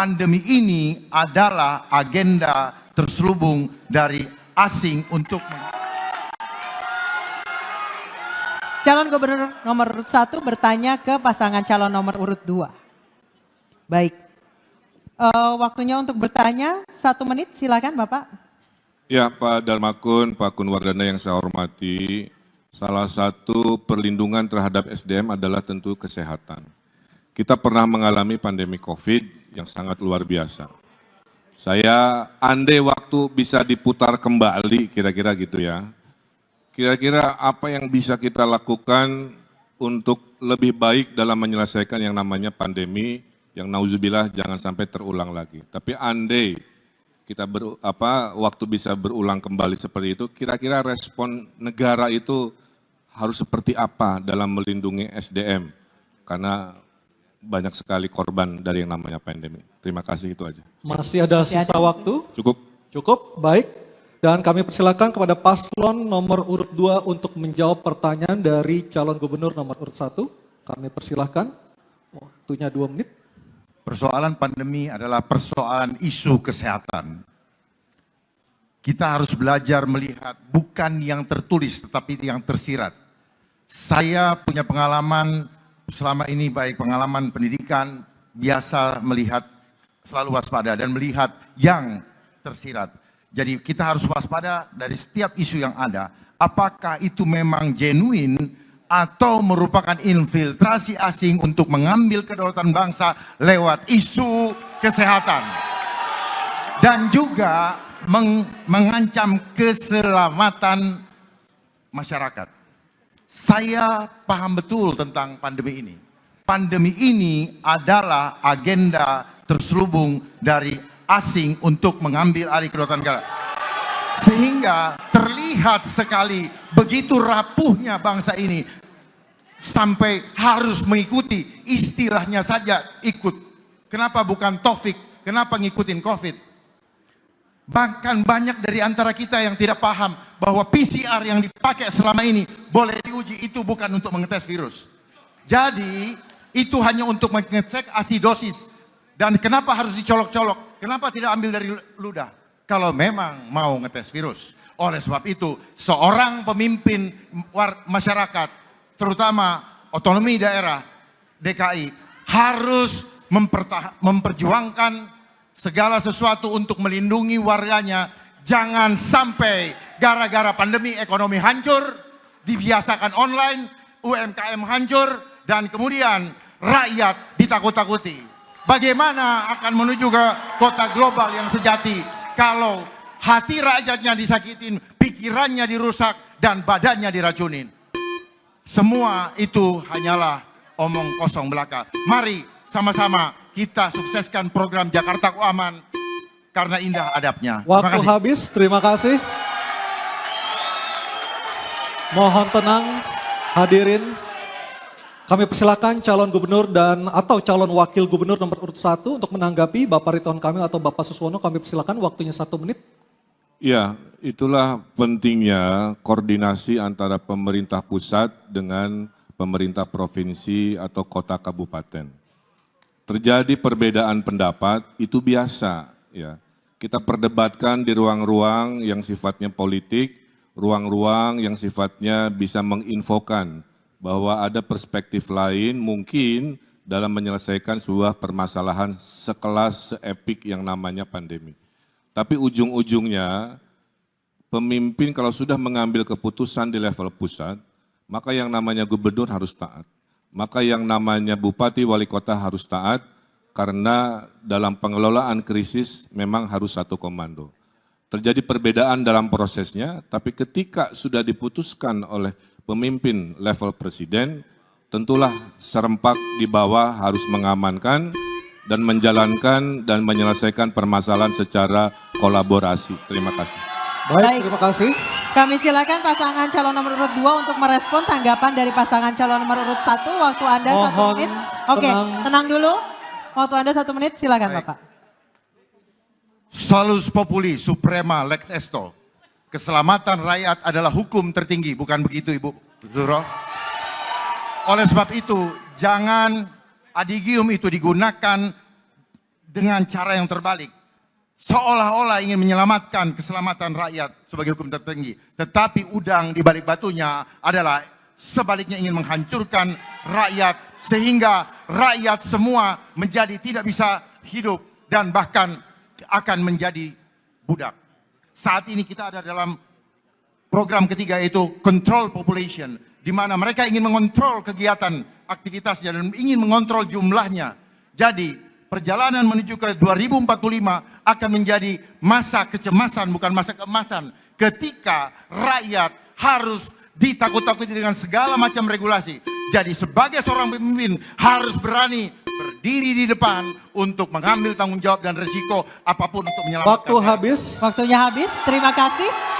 pandemi ini adalah agenda terselubung dari asing untuk calon gubernur nomor urut 1 bertanya ke pasangan calon nomor urut 2. Baik, waktunya untuk bertanya 1 menit, silakan Bapak. Ya, Pak Darmakun, Pak Kunwardana yang saya hormati, salah satu perlindungan terhadap SDM adalah tentu kesehatan. Kita pernah mengalami pandemi COVID yang sangat luar biasa. Saya andai waktu bisa diputar kembali, kira-kira gitu ya. Kira-kira apa yang bisa kita lakukan untuk lebih baik dalam menyelesaikan yang namanya pandemi, yang nauzubillah jangan sampai terulang lagi. Tapi andai kita waktu bisa berulang kembali seperti itu, kira-kira respon negara itu harus seperti apa dalam melindungi SDM? Karena banyak sekali korban dari yang namanya pandemi. Terima kasih, itu aja. Masih ada sisa waktu? Cukup. Cukup, baik. Dan kami persilakan kepada paslon nomor urut 2 untuk menjawab pertanyaan dari calon gubernur nomor urut 1. Kami persilahkan, waktunya 2 menit. Persoalan pandemi adalah persoalan isu kesehatan. Kita harus belajar melihat bukan yang tertulis tetapi yang tersirat. Saya punya pengalaman selama ini, baik pengalaman pendidikan, biasa melihat, selalu waspada dan melihat yang tersirat. Jadi kita harus waspada dari setiap isu yang ada. Apakah itu memang genuine atau merupakan infiltrasi asing untuk mengambil kedaulatan bangsa lewat isu kesehatan. Dan juga mengancam keselamatan masyarakat. Saya paham betul tentang pandemi ini. Pandemi ini adalah agenda terselubung dari asing untuk mengambil alih kedaulatan negara. Sehingga terlihat sekali begitu rapuhnya bangsa ini sampai harus mengikuti, istilahnya saja ikut. Kenapa bukan Taufik? Kenapa ngikutin COVID? Bahkan banyak dari antara kita yang tidak paham bahwa PCR yang dipakai selama ini boleh diuji, itu bukan untuk mengetes virus. Jadi itu hanya untuk mengecek asidosis. Dan kenapa harus dicolok-colok? Kenapa tidak ambil dari ludah? Kalau memang mau ngetes virus. Oleh sebab itu, seorang pemimpin masyarakat, terutama otonomi daerah DKI, harus memperjuangkan segala sesuatu untuk melindungi warganya. Jangan sampai gara-gara pandemi ekonomi hancur, dibiasakan online, UMKM hancur, dan kemudian rakyat ditakut-takuti. Bagaimana akan menuju ke kota global yang sejati kalau hati rakyatnya disakitin, pikirannya dirusak, dan badannya diracunin? Semua itu hanyalah omong kosong belaka. Mari sama-sama kita sukseskan program Jakartaku Aman karena indah adabnya. Waktu habis, terima kasih. Mohon tenang hadirin. Kami persilakan calon gubernur dan atau calon wakil gubernur nomor urut 1 untuk menanggapi Bapak Ridwan Kamil atau Bapak Suswono. Kami persilakan, waktunya 1 menit. Ya, itulah pentingnya koordinasi antara pemerintah pusat dengan pemerintah provinsi atau kota kabupaten. Terjadi perbedaan pendapat itu biasa, ya. Kita perdebatkan di ruang-ruang yang sifatnya politik, ruang-ruang yang sifatnya bisa menginfokan bahwa ada perspektif lain mungkin dalam menyelesaikan sebuah permasalahan sekelas seepik yang namanya pandemi. Tapi ujung-ujungnya pemimpin kalau sudah mengambil keputusan di level pusat, maka yang namanya gubernur harus taat. Maka yang namanya bupati, wali kota harus taat, karena dalam pengelolaan krisis memang harus satu komando. Terjadi perbedaan dalam prosesnya, tapi ketika sudah diputuskan oleh pemimpin level presiden, tentulah serempak di bawah harus mengamankan dan menjalankan dan menyelesaikan permasalahan secara kolaborasi. Terima kasih. Baik, terima kasih. Kami silakan pasangan calon nomor urut 2 untuk merespon tanggapan dari pasangan calon nomor urut 1. Waktu Anda 1 menit. Oke, tenang dulu. Waktu Anda 1 menit, silakan Bapak. Solus populi suprema lex esto. Keselamatan rakyat adalah hukum tertinggi, bukan begitu Ibu Zuro? Oleh sebab itu, jangan adigium itu digunakan dengan cara yang terbalik. Seolah-olah ingin menyelamatkan keselamatan rakyat sebagai hukum tertinggi. Tetapi udang di balik batunya adalah sebaliknya ingin menghancurkan rakyat. Sehingga rakyat semua menjadi tidak bisa hidup dan bahkan akan menjadi budak. Saat ini kita ada dalam program ketiga yaitu control population. Di mana mereka ingin mengontrol kegiatan aktivitasnya dan ingin mengontrol jumlahnya. Jadi perjalanan menuju ke 2045 akan menjadi masa kecemasan, bukan masa keemasan. Ketika rakyat harus ditakut-takuti dengan segala macam regulasi. Jadi sebagai seorang pemimpin harus berani berdiri di depan untuk mengambil tanggung jawab dan risiko apapun untuk menyelamatkan. Waktu habis. Waktunya habis, terima kasih.